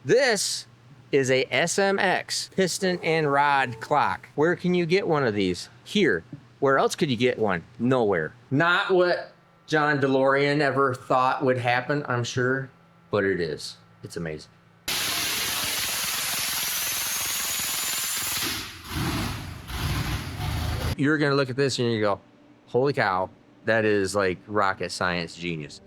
This is a SMX piston and rod clock. Where can you get one of these? Here. Where else could you get one? Nowhere. Not what John DeLorean ever thought would happen, I'm sure, but it is. It's amazing. You're gonna look at this and you go, holy cow, that is like rocket science genius.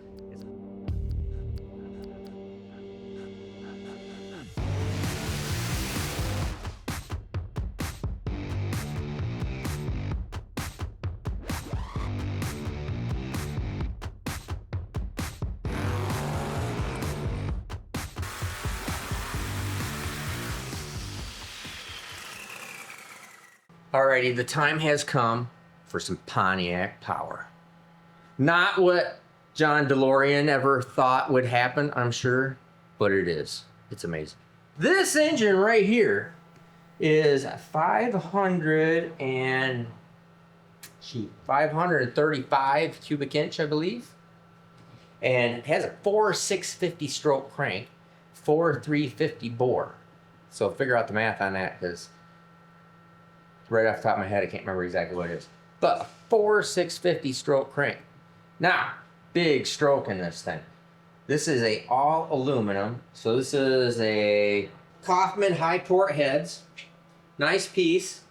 Alrighty, the time has come for some Pontiac power. Not what John DeLorean ever thought would happen, I'm sure, but it is. It's amazing. This engine right here is 535 cubic inch, I believe. And it has a 4,650 stroke crank, 4,350 bore. So figure out the math on that, because right off the top of my head, I can't remember exactly what it is. But a 4,650 stroke crank. Now, big stroke in this thing. This is a all aluminum. So this is a Kaufman high port heads. Nice piece.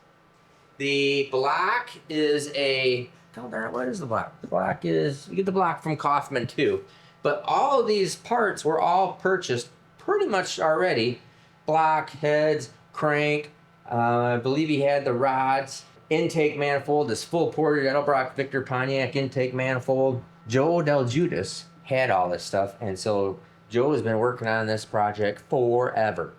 The block is a, oh darn, what is the block? The block is, you get the block from Kaufman too. But all of these parts were all purchased pretty much already. Block, heads, crank, I believe he had the rods, intake manifold, this full ported Edelbrock Victor Pontiac intake manifold. Joe Del Judas had all this stuff, and so Joe has been working on this project forever.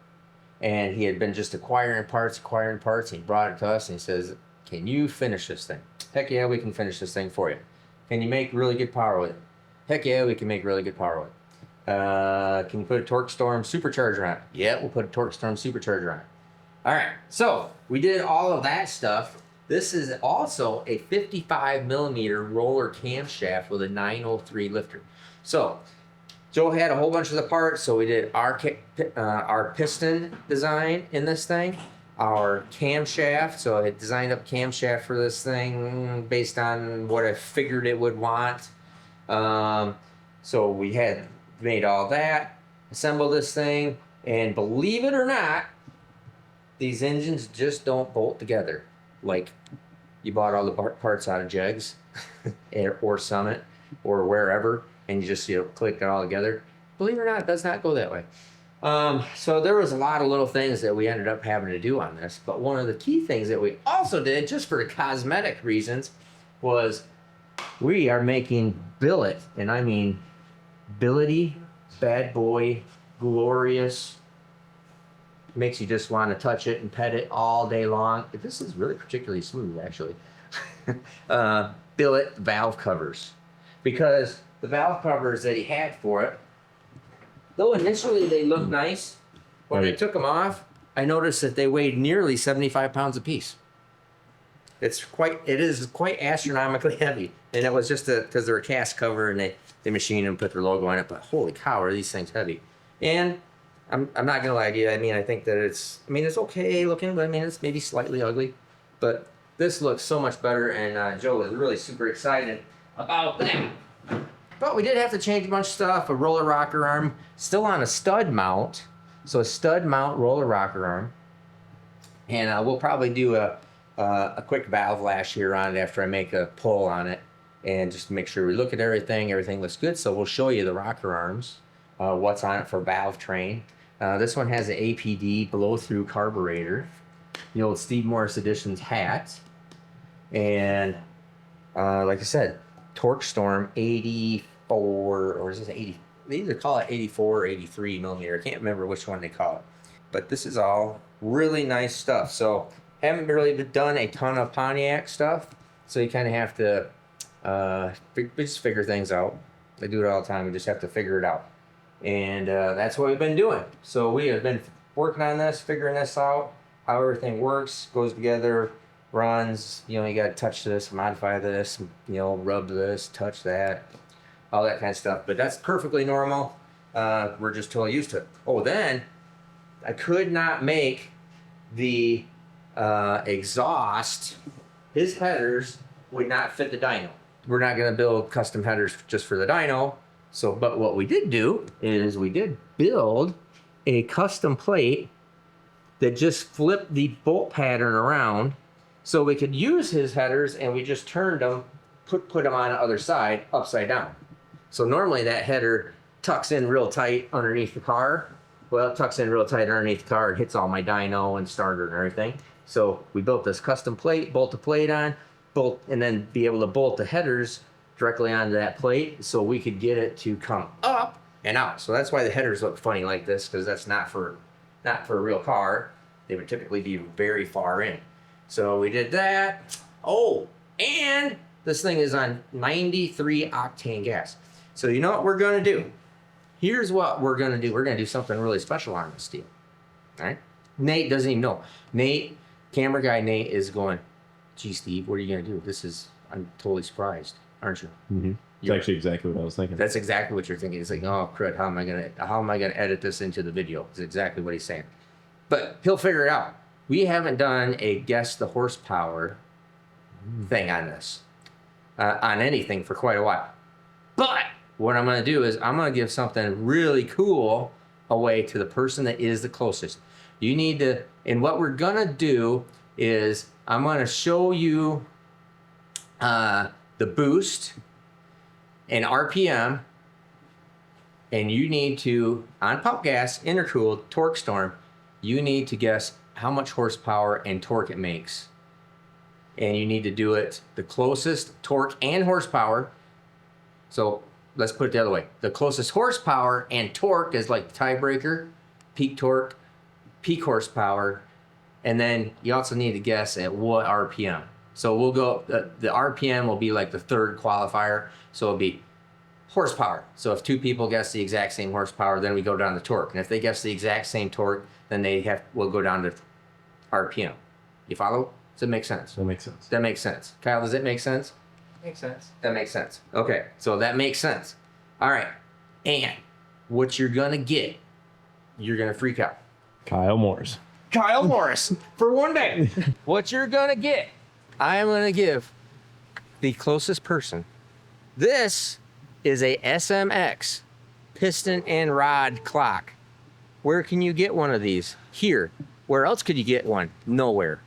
And he had been just acquiring parts, and he brought it to us and he says, can you finish this thing? Heck yeah, we can finish this thing for you. Can you make really good power with it? Heck yeah, we can make really good power with it. Can you put a Torque Storm supercharger on it? Yeah, we'll put a Torque Storm supercharger on it. All right, so we did all of that stuff. This is also a 55 millimeter roller camshaft with a 903 lifter. So Joe had a whole bunch of the parts, so we did our piston design in this thing, our camshaft, so I designed up camshaft for this thing based on what I figured it would want. So we had made all that, assembled this thing, and believe it or not, these engines just don't bolt together. Like you bought all the parts out of Jegs or Summit or wherever, and you just click it all together. Believe it or not, it does not go that way. So there was a lot of little things that we ended up having to do on this, but one of the key things that we also did, just for cosmetic reasons, was we are making billet, and I mean billety, bad boy, glorious, makes you just want to touch it and pet it all day long. This is really particularly smooth, actually. Billet valve covers. Because the valve covers that he had for it, though initially they looked nice, when I took them off, I noticed that they weighed nearly 75 pounds apiece. It is quite astronomically heavy. And it was just because they're a cast cover and they machined and put their logo on it, but holy cow, are these things heavy. And I'm not gonna lie to you. I mean, I think that it's okay looking, but I mean, it's maybe slightly ugly. But this looks so much better, and Joe was really super excited about that. But we did have to change a bunch of stuff. A roller rocker arm, still on a stud mount, so a stud mount roller rocker arm. And we'll probably do a quick valve lash here on it after I make a pull on it, and just make sure we look at everything. Everything looks good. So we'll show you the rocker arms, what's on it for valve train. This one has an APD blow-through carburetor, the old Steve Morris Editions hat, and like I said, Torque Storm 84, or is this 80? They either call it 84 or 83 millimeter. I can't remember which one they call it. But this is all really nice stuff. So haven't really done a ton of Pontiac stuff, so you kind of have to just figure things out. I do it all the time. We just have to figure it out. And that's what we've been doing. So we have been working on this, figuring this out, how everything works, goes together, runs. You got to touch this, modify this, rub this, touch that, all that kind of stuff. But that's perfectly normal. We're just totally used to it. Oh, then I could not make the exhaust. His headers would not fit the dyno. We're not going to build custom headers just for the dyno. So, but what we did do is we did build a custom plate that just flipped the bolt pattern around, so we could use his headers, and we just turned them, put them on the other side, upside down. So normally that header tucks in real tight underneath the car. Well, it tucks in real tight underneath the car and hits all my dyno and starter and everything. So we built this custom plate, bolt the plate on, and then be able to bolt the headers directly onto that plate, so we could get it to come up and out. So that's why the headers look funny like this, because that's not for a real car. They would typically be very far in. So we did that. Oh, and this thing is on 93 octane gas. So you know what we're gonna do? Here's what we're gonna do. We're gonna do something really special on this steel. All right? Nate doesn't even know. Nate, camera guy Nate, is going, gee, Steve, what are you gonna do? I'm totally surprised, aren't you? Mm-hmm. It's actually exactly what I was thinking. That's exactly what you're thinking. It's like, oh crud, how am I gonna edit this into the video? It's exactly what he's saying. But he'll figure it out. We haven't done a guess the horsepower thing on this, on anything for quite a while. But what I'm gonna do is I'm gonna give something really cool away to the person that is the closest. You need to, and what we're gonna do is I'm gonna show you the boost and RPM, and you need to, on pump gas, intercooled, torque storm, you need to guess how much horsepower and torque it makes. And you need to do it the closest torque and horsepower. So let's put it the other way. The closest horsepower and torque is like the tiebreaker, peak torque, peak horsepower, and then you also need to guess at what RPM. So we'll go, the RPM will be like the third qualifier. So it'll be horsepower. So if two people guess the exact same horsepower, then we go down to torque. And if they guess the exact same torque, then we'll go down to RPM. You follow? Does it make sense? That makes sense. That makes sense. Kyle, does it make sense? Makes sense. That makes sense. Okay, so that makes sense. All right, and what you're gonna get, you're gonna freak out. Kyle Morris. Kyle Morris, for one day. What you're gonna get, I am gonna give the closest person. This is a SMX piston and rod clock. Where can you get one of these? Here. Where else could you get one? Nowhere.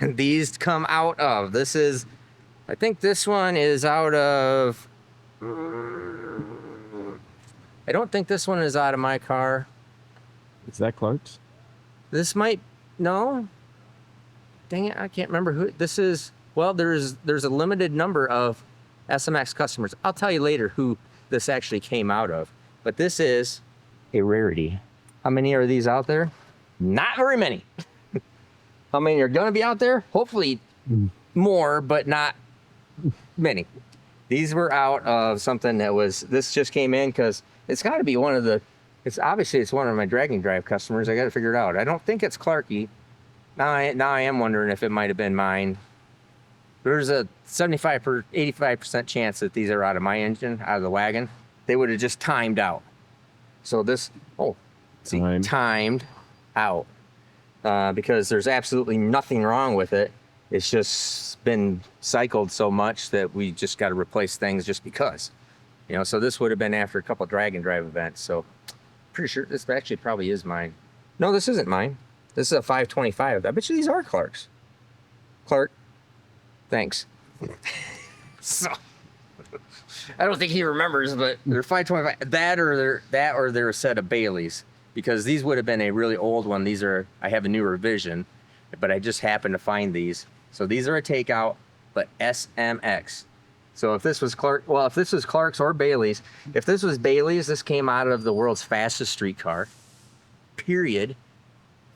These come out of, I think this one is out of, I don't think this one is out of my car. Is that Clark's? This might, no. Dang it, I can't remember who, this is, well, there's a limited number of SMX customers. I'll tell you later who this actually came out of. But this is a rarity. How many are these out there? Not very many. How many are gonna be out there? Hopefully more, but not many. These were out of something that was, this just came in because it's gotta be one of the, it's one of my Dragon Drive customers. I gotta figure it out. I don't think it's Clarky. Now I am wondering if it might have been mine. There's a 85% chance that these are out of my engine, out of the wagon. They would have just timed out. So this, timed out. Because there's absolutely nothing wrong with it. It's just been cycled so much that we just got to replace things just because. You know, so this would have been after a couple Dragon Drive events. So pretty sure this actually probably is mine. No, this isn't mine. This is a 525. I bet you these are Clark's. Clark, thanks. So I don't think he remembers, but they're 525. That or they're a set of Baileys, because these would have been a really old one. These are, I have a new revision, but I just happened to find these. So these are a takeout, but SMX. So if this was Clark's or Bailey's, if this was Bailey's, this came out of the world's fastest street car, period.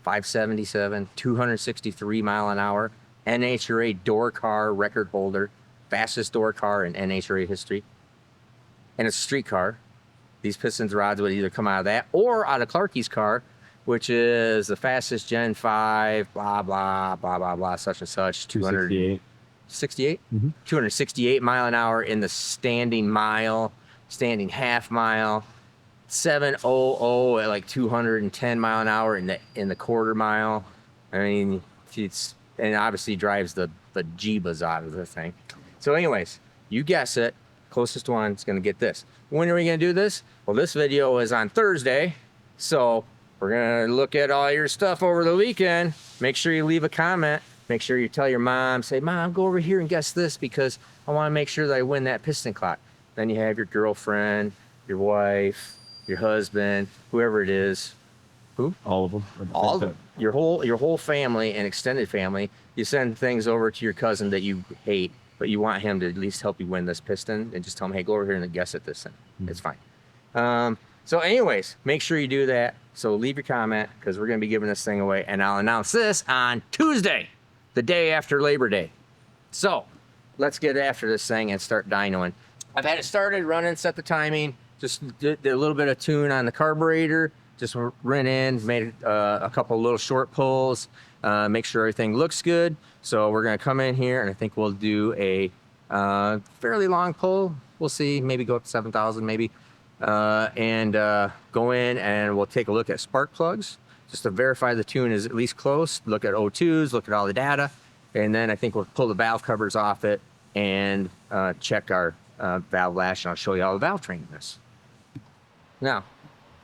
577, 263 mile an hour, NHRA door car record holder, fastest door car in NHRA history. And it's a street car. These pistons rods would either come out of that or out of Clarky's car, which is the fastest Gen 5, blah, blah, blah, blah, blah, such and such, 268? Mm-hmm. 268 mile an hour in the standing mile, standing half mile, 700 at like 210 mile an hour in the quarter mile. I mean, and obviously drives the jeebas out of the thing. So anyways, you guess it. Closest one is going to get this. When are we going to do this? Well, this video is on Thursday. So we're going to look at all your stuff over the weekend. Make sure you leave a comment. Make sure you tell your mom, say, Mom, go over here and guess this because I want to make sure that I win that piston clock. Then you have your girlfriend, your wife, your husband, whoever it is. Who? All of them. All of them. Your whole family and extended family. You send things over to your cousin that you hate, but you want him to at least help you win this piston, and just tell him, hey, go over here and guess at this thing. It's fine. So anyways, make sure you do that. So leave your comment because we're going to be giving this thing away, and I'll announce this on Tuesday, the day after Labor Day. So let's get after this thing and start dynoing. I've had it started, running, set the timing, just did a little bit of tune on the carburetor, just ran in, made a couple little short pulls, make sure everything looks good. So we're gonna come in here and I think we'll do a fairly long pull. We'll see, maybe go up to 7,000 maybe. And go in and we'll take a look at spark plugs just to verify the tune is at least close, look at O2s, look at all the data. And then I think we'll pull the valve covers off it and check our valve lash, and I'll show you all the valve training this. Now,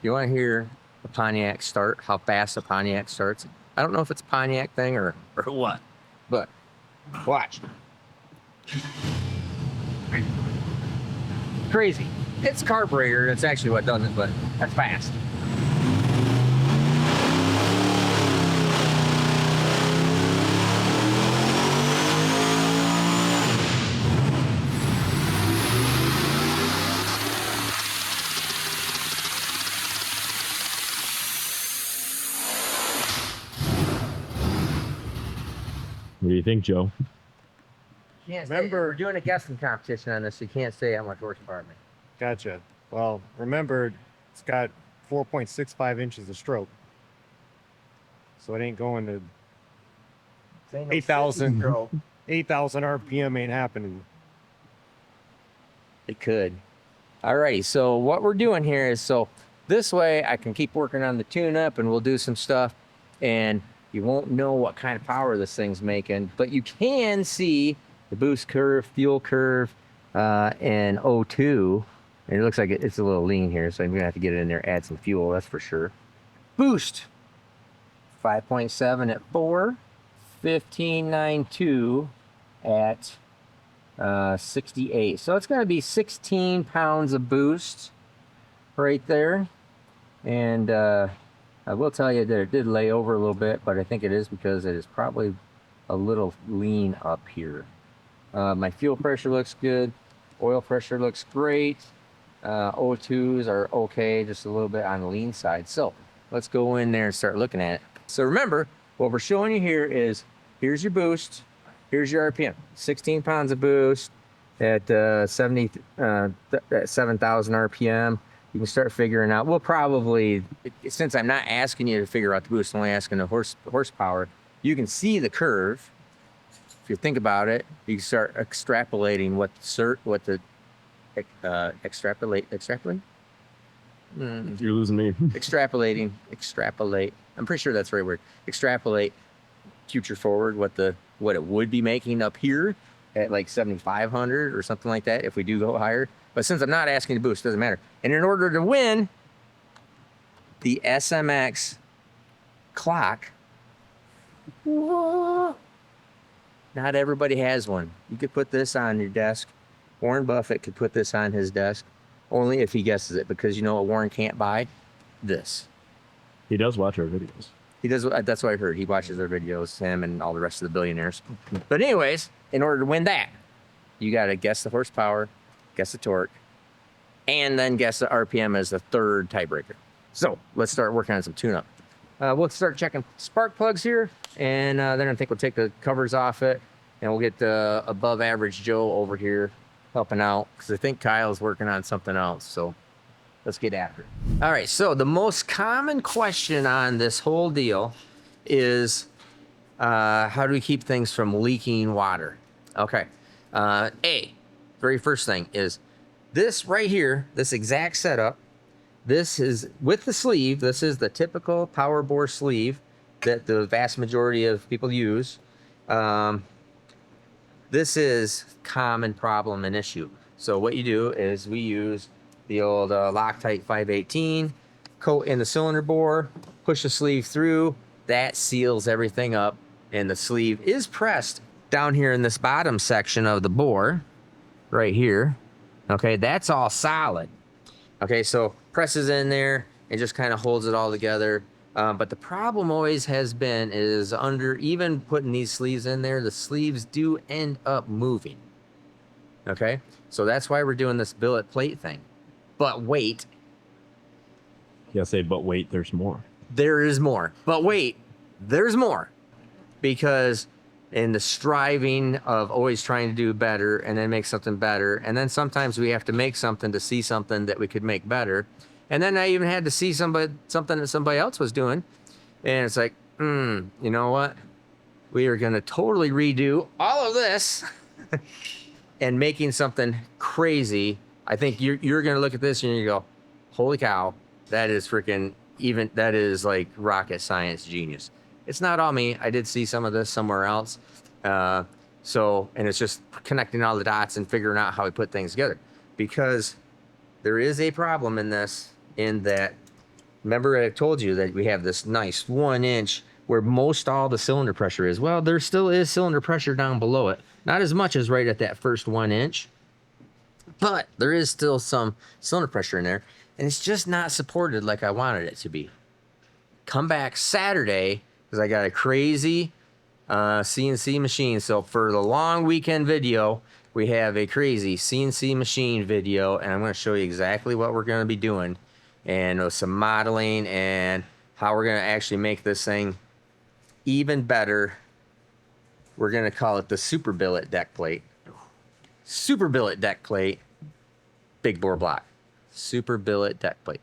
you want to hear a Pontiac start, how fast a Pontiac starts. I don't know if it's a Pontiac thing or what, but watch. Crazy. It's carburetor, that's actually what does it, but that's fast. What do you think, Joe? Remember, we're doing a guessing competition on this, so you can't say how much horsepower. gotcha. Well, remember, it's got 4.65 inches of stroke. So it ain't going to 8,000 RPM ain't happening. It could. Alrighty, so what we're doing here is, so this way I can keep working on the tune-up and we'll do some stuff, and you won't know what kind of power this thing's making, but you can see the boost curve, fuel curve, and O2. And it looks like it's a little lean here, so I'm gonna have to get it in there, add some fuel, that's for sure. Boost, 5.7 at 4, 15.92 at 68. So it's gonna be 16 pounds of boost right there. And I will tell you that it did lay over a little bit, but I think it is because it is probably a little lean up here. My fuel pressure looks good. Oil pressure looks great. O2s are okay, just a little bit on the lean side. So let's go in there and start looking at it. So remember, what we're showing you here is, here's your boost, here's your RPM. 16 pounds of boost at 7,000 RPM. You can start figuring out, we'll probably, since I'm not asking you to figure out the boost, I'm only asking the horsepower, you can see the curve. If you think about it, you can start extrapolating extrapolate? You're losing me. Extrapolate. I'm pretty sure that's the right word. Extrapolate future forward, what it would be making up here at like 7,500 or something like that if we do go higher. But since I'm not asking to boost, it doesn't matter. And in order to win the SMX clock, not everybody has one. You could put this on your desk. Warren Buffett could put this on his desk, only if he guesses it, because you know what Warren can't buy? This. He does watch our videos. He does. That's what I heard. He watches their videos, him and all the rest of the billionaires. But anyways, in order to win that, you got to guess the horsepower, guess the torque, and then guess the RPM as the third tiebreaker. So let's start working on some tune-up. We'll start checking spark plugs here, and then I think we'll take the covers off it, and we'll get above average Joe over here helping out, because I think Kyle's working on something else. So let's get after it. All right, so the most common question on this whole deal is how do we keep things from leaking water? Okay, very first thing is this right here, this exact setup this is with the sleeve. This is the typical power bore sleeve that the vast majority of people use. This is common problem and issue. So what you do is we use the old Loctite 518, coat in the cylinder bore, push the sleeve through. That seals everything up, and the sleeve is pressed down here in this bottom section of the bore, right here. Okay, that's all solid. Okay, so presses in there and just kind of holds it all together. But the problem always has been is under even putting these sleeves in there, the sleeves do end up moving. Okay, so that's why we're doing this billet plate thing. But wait, Yeah, say, but wait, there's more. there is more. But wait, there's more. Because in the striving of always trying to do better and then make something better, and then sometimes we have to make something to see something that we could make better. And then I even had to see something that somebody else was doing. And it's like, you know what? We are going to totally redo all of this and making something crazy. I think you're going to look at this and you go, holy cow, that is freaking that is like rocket science genius. It's not all me. I did see some of this somewhere else. And it's just connecting all the dots and figuring out how we put things together. Because there is a problem in this, in that, remember I told you that we have this nice 1 inch where most all the cylinder pressure is. Well, there still is cylinder pressure down below it. Not as much as right at that first 1 inch, but there is still some cylinder pressure in there. And it's just not supported like I wanted it to be. Come back Saturday, because I got a crazy CNC machine. So for the long weekend video, we have a crazy CNC machine video, and I'm going to show you exactly what we're going to be doing, and some modeling and how we're going to actually make this thing even better. We're going to call it the Super Billet deck plate. Super Billet deck plate, big bore block. Super Billet deck plate.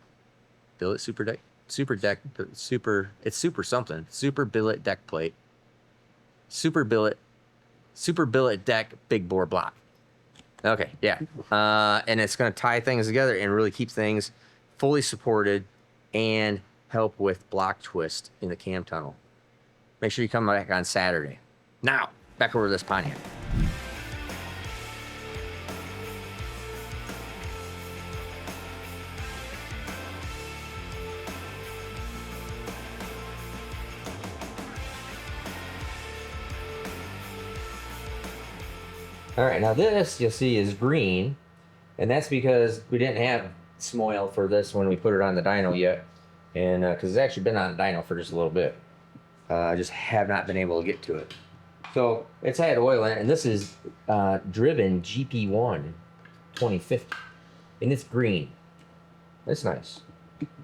Billet super deck. Super deck, it's super something. Super Billet deck plate. Super Billet deck big bore block. Okay, yeah. And it's going to tie things together and really keep things fully supported and help with block twist in the cam tunnel. Make sure you come back on Saturday. Now, back over to this Pontiac. All right, now this you'll see is green, and that's because we didn't have smoil for this when we put it on the dyno yet, and because it's actually been on the dyno for just a little bit. I just have not been able to get to it. So it's had oil in it, and this is driven GP1 2050, and it's green. It's nice,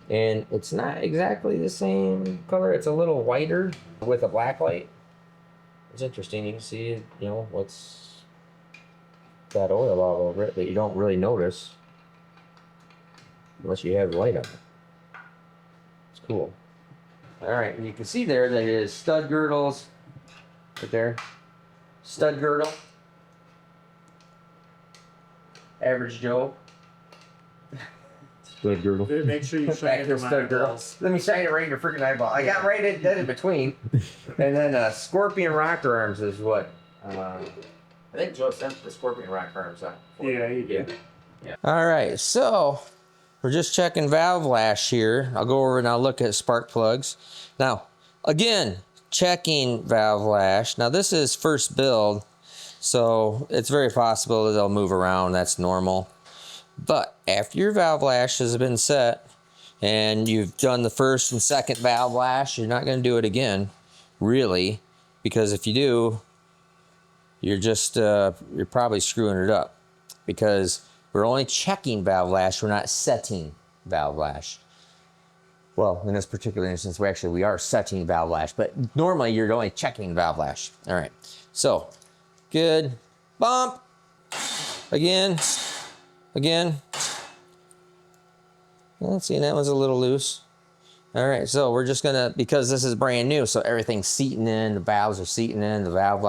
and it's not exactly the same color. It's a little whiter with a black light. It's interesting. You can see, you know, what's that oil all over it that you don't really notice unless you have the light on it. It's cool. All right, and you can see there that it is stud girdles right there. Stud girdle. Average Joe. Stud girdle. Dude, make sure you Back shine to your stud girdle. eyeballs. Let me shine it right in your freaking eyeball. I got right dead in between. And then Scorpion rocker arms is what? I think Joe sent the Scorpion rocker arms on. Yeah, he did. Yeah. All right, so we're just checking valve lash here. I'll go over and I'll look at spark plugs. Now, again, checking valve lash. Now this is first build, so it's very possible that they'll move around. That's normal. But after your valve lash has been set and you've done the first and second valve lash, you're not going to do it again, really, because if you do, you're just you're probably screwing it up, because we're only checking valve lash, we're not setting valve lash. Well, in this particular instance, we are setting valve lash, but normally you're only checking valve lash. All right, so good bump again. Let's see, that one's a little loose. All right, so we're just gonna, because this is brand new, so everything's seating in, the valves are seating in, the valve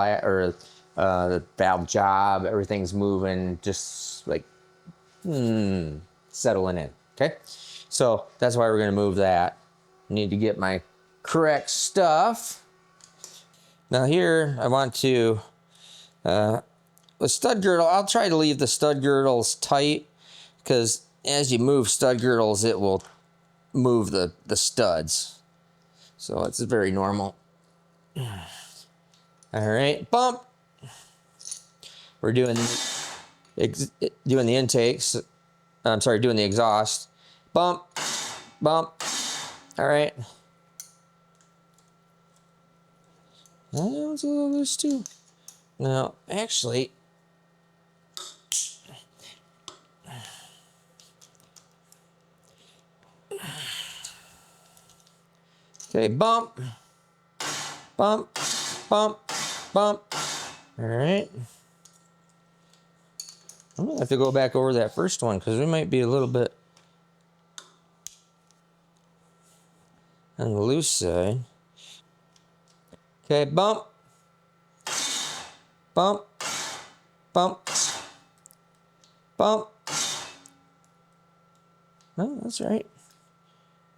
the valve job, everything's moving, just like settling in. Okay, So that's why we're gonna move that. Need to get my correct stuff. Now here, I want to, the stud girdle, I'll try to leave the stud girdles tight, because as you move stud girdles, it will move the studs. So it's very normal. All right, bump. We're doing the intakes. I'm sorry, doing the exhaust. Bump, bump. All right. That one's a little loose too. Now, actually, okay, bump, bump, bump, bump. All right. I'm gonna have to go back over that first one because we might be a little bit on the loose side. Okay, bump, bump, bump, bump. Oh, that's right.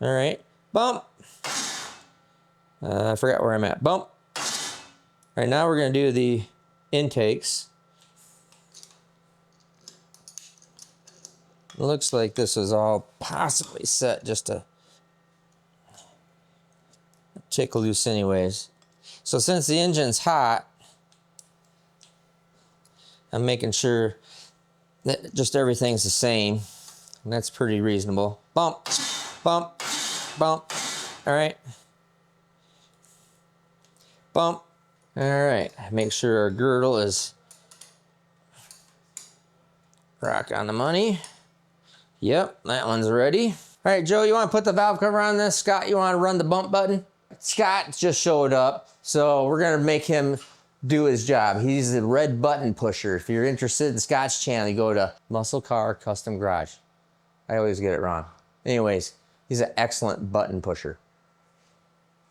All right, bump. I forgot where I'm at. Bump. All right, now we're gonna do the intakes. It looks like this is all possibly set just to tick loose anyways. So since the engine's hot, I'm making sure that just everything's the same. And that's pretty reasonable. Bump, bump, bump. All right. Bump. All right. Make sure our girdle is rock on the money. Yep, that one's ready. All right, Joe, you want to put the valve cover on this? Scott, you want to run the bump button? Scott just showed up, so we're going to make him do his job. He's the red button pusher. If you're interested in Scott's channel, you go to Muscle Car Custom Garage. I always get it wrong. Anyways, he's an excellent button pusher.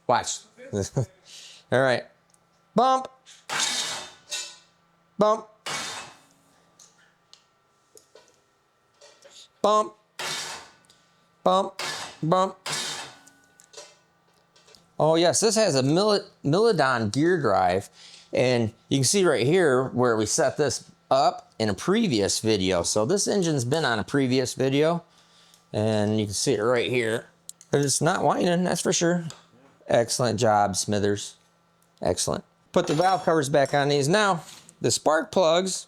Watch. All right. Bump. Bump. Bump. Bump. Bump. Oh yes, this has a Milidon gear drive, and you can see right here where we set this up in a previous video. So this engine's been on a previous video, and you can see it right here. But it's not whining, that's for sure. Excellent job, Smithers. Excellent. Put the valve covers back on these. Now, the spark plugs,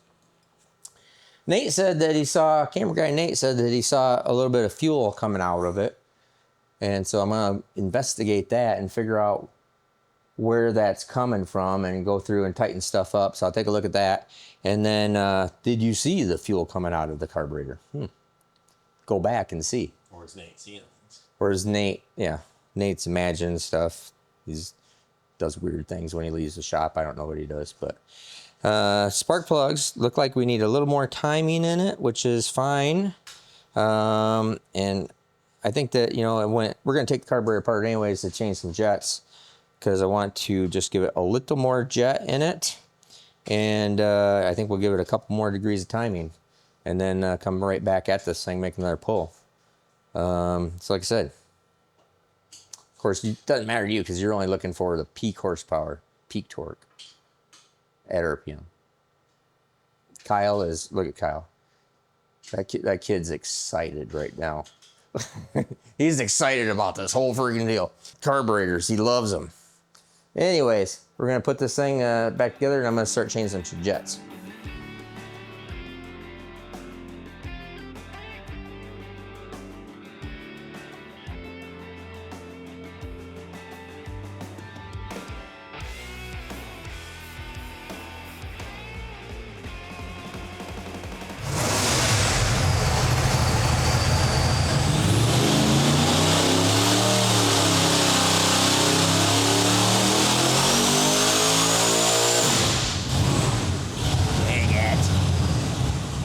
Nate said that he saw, camera guy Nate said that he saw a little bit of fuel coming out of it. And so I'm gonna investigate that and figure out where that's coming from and go through and tighten stuff up. So I'll take a look at that. And then, did you see the fuel coming out of the carburetor? Go back and see. Or is Nate seeing it? Or is Nate, yeah, Nate's imagining stuff. He's does weird things when he leaves the shop. I don't know what he does, but spark plugs look like we need a little more timing in it, which is fine. And I think that, you know, we're going to take the carburetor apart anyways to change some jets, because I want to just give it a little more jet in it. And I think we'll give it a couple more degrees of timing, and then come right back at this thing, make another pull. So like I said, of course, it doesn't matter to you because you're only looking for the peak horsepower, peak torque at RPM. Kyle is, look at Kyle. That kid's excited right now. He's excited about this whole freaking deal. Carburetors, he loves them. Anyways, we're gonna put this thing back together, and I'm gonna start changing some jets.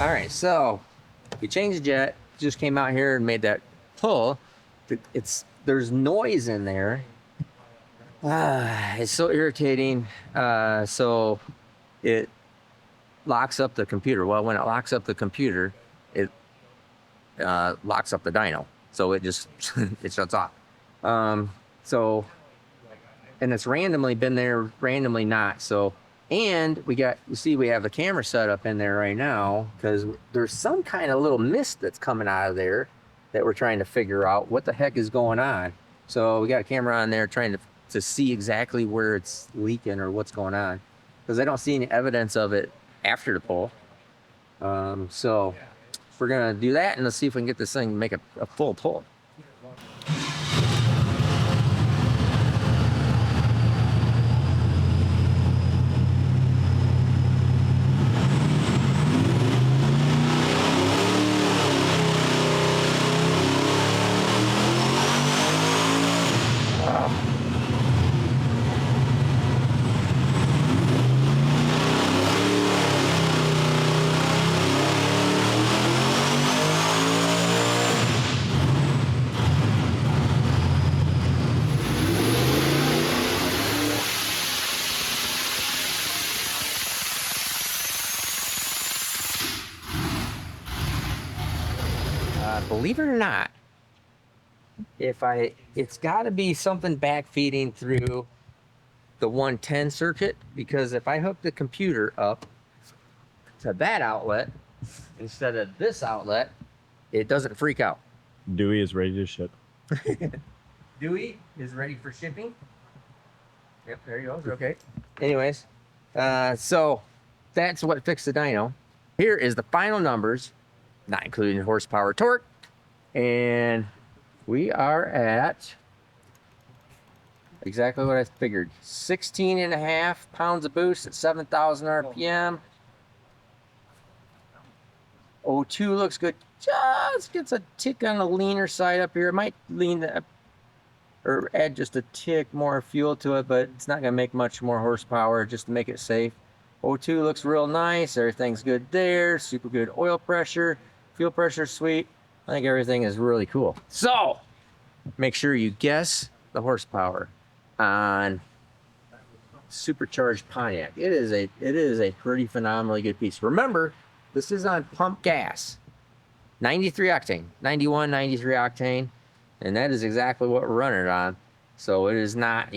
All right, so we changed the jet, just came out here and made that pull. There's noise in there. It's so irritating. So it locks up the computer. Well, when it locks up the computer, it locks up the dyno. so it just it shuts off. So, and it's randomly been there, randomly not. So, and we got, you see, we have the camera set up in there right now because there's some kind of little mist that's coming out of there that we're trying to figure out what the heck is going on. So we got a camera on there trying to see exactly where it's leaking or what's going on, because I don't see any evidence of it after the pull. So we're gonna do that, and let's see if we can get this thing to make a full pull. Believe it or not, it's got to be something backfeeding through the 110 circuit, because if I hook the computer up to that outlet instead of this outlet, it doesn't freak out. Dewey is ready to ship. Dewey is ready for shipping. Yep, there you go. Okay. Anyways, so that's what fixed the dyno. Here is the final numbers, not including horsepower, torque, and we are at exactly what I figured. 16.5 pounds of boost at 7,000 RPM. O2 looks good. Just gets a tick on the leaner side up here. It might lean or add just a tick more fuel to it, but it's not gonna make much more horsepower just to make it safe. O2 looks real nice. Everything's good there. Super good oil pressure. Fuel pressure, sweet. I think everything is really cool. So make sure you guess the horsepower on supercharged Pontiac. It is a pretty phenomenally good piece. Remember, this is on pump gas, 93 octane, 91, 93 octane, and that is exactly what we're running it on. So it is not,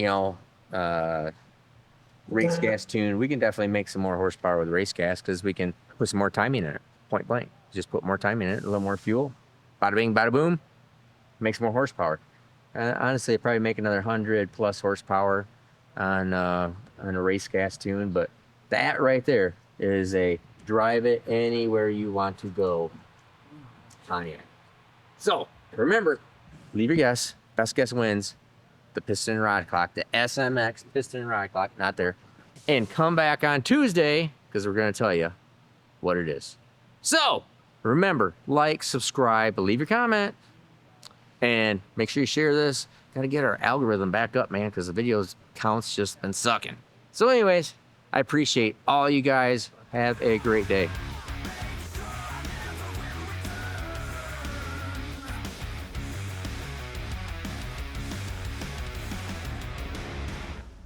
race gas tuned. We can definitely make some more horsepower with race gas because we can put some more timing in it, point blank. Just put more timing in it, a little more fuel. Bada bing, bada boom, makes more horsepower. Honestly, I'd probably make another 100 plus horsepower on a race gas tune, but that right there is a drive it anywhere you want to go Pontiac. So remember, leave your guess. Best guess wins. The piston rod clock, the SMX piston rod clock, not there. And come back on Tuesday because we're going to tell you what it is. So remember, like, subscribe, leave your comment, and make sure you share this. Got to get our algorithm back up, man, because the videos counts just been sucking. So anyways, I appreciate all you guys. Have a great day.